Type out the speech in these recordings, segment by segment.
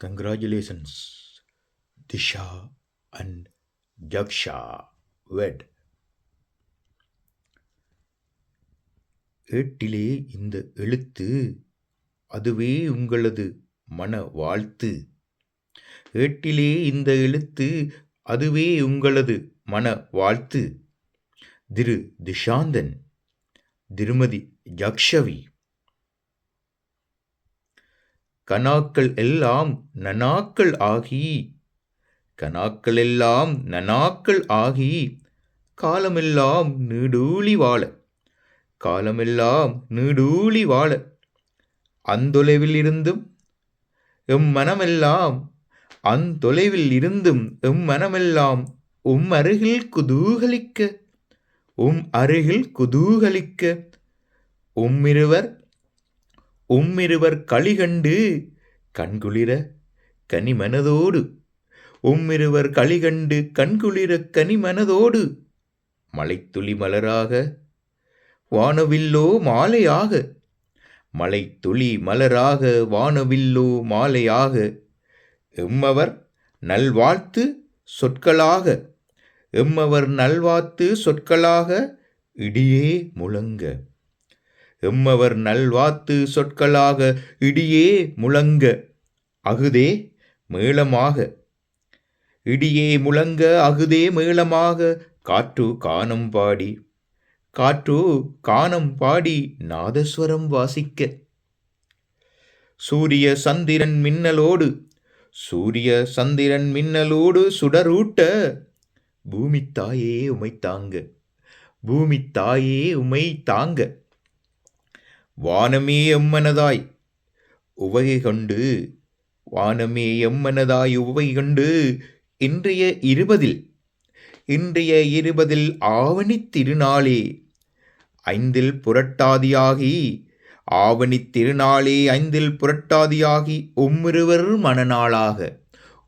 Congratulations, Disha and Jaksha wed. ஏட்டிலே இந்த எழுத்து அதுவே உங்களது மன வாழ்த்து. ஏட்டிலே இந்த எழுத்து அதுவே உங்களது மன வாழ்த்து. திரு திஷாந்தன், திருமதி ஜக்ஷவி. கனாக்கள் எல்லாம் நனாக்கள் ஆகி, கனாக்கள் எல்லாம் நனாக்கள் ஆகி, காலமெல்லாம் நீடூழி வாழ, காலமெல்லாம் நீடூழி வாழ. அந்தொலைவில் இருந்தும் எம் மனமெல்லாம், அந்தொலைவில் இருந்தும் எம் மனமெல்லாம் அருகில் குதூகலிக்க, அருகில் குதூகலிக்க. உம்மிருவர் களிகண்டு கண்குளிர கனிமனதோடு, உம்மிருவர் களிகண்டு கண்குளிர கனிமனதோடு. மலைத்துளி மலராக வானவில்லோ மாலையாக, மலைத்துளி மலராக வானவில்லோ மாலையாக. எம்மவர் நல்வாழ்த்து சொற்களாக, எம்மவர் நல்வாழ்த்து சொற்களாக இடியே முழங்க, எம்மவர் நல்வாழ்த்து சொற்களாக இடியே முழங்க. அகுதே மேளமாக, இடியே முழங்க அகுதே மேளமாக. காற்று கானம் பாடி, காற்று கானம் பாடி நாதஸ்வரம் வாசிக்க. சூரிய சந்திரன் மின்னலோடு, சூரிய சந்திரன் மின்னலோடு சுடரூட்ட. பூமி தாயே உமை தாங்க, பூமி தாயே உமை தாங்க. வானமே எம்மனதாய் உவகை கொண்டு, வானமே எம்மனதாய் உவகை கொண்டு. இன்றைய 20 ஆவணித் திருநாளே 5 புரட்டாதியாகி, ஆவணித் திருநாளே 5 புரட்டாதியாகி. உம்மிருவர் மனநாளாக,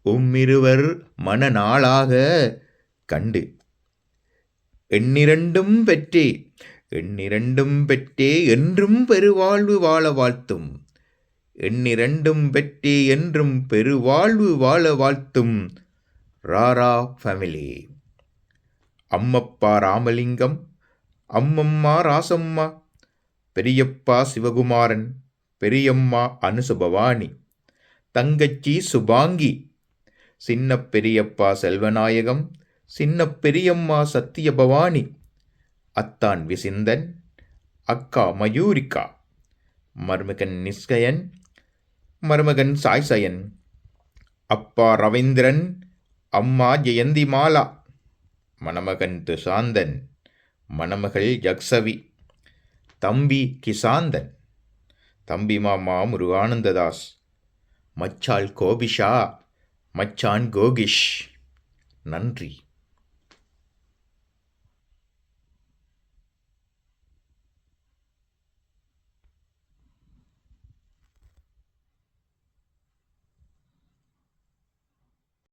உம்மிருவர் மனநாளாக கண்டு. எண்ணிரண்டும் பெற்றே, எண்ணிரண்டும் பெற்றே என்றும் பெருவாழ்வு வாழ வாழ்த்தும், எண்ணிரண்டும் பெற்றே என்றும் பெருவாழ்வு வாழ வாழ்த்தும். ராரா ஃபேமிலி. அம்மப்பா ராமலிங்கம், அம்மம்மா ராசம்மா, பெரியப்பா சிவகுமாரன், பெரியம்மா அனுசுபவாணி, தங்கச்சி சுபாங்கி, சின்ன பெரியப்பா செல்வநாயகம், சின்ன பெரியம்மா சத்தியபவானி, அத்தான் விசிந்தன், அக்கா மயூரிகா, மருமகன் நிஸ்கயன், மருமகன் சாய்சயன், அப்பா ரவீந்திரன், அம்மா ஜெயந்திமாலா, மணமகன் துஷாந்தன், மணமகள் ஜக்ஷவி, தம்பி கிசாந்தன், தம்பி மாமா முருகானந்ததாஸ், மச்சாள் கோபிஷா, மச்சான் கோகிஷ். நன்றி.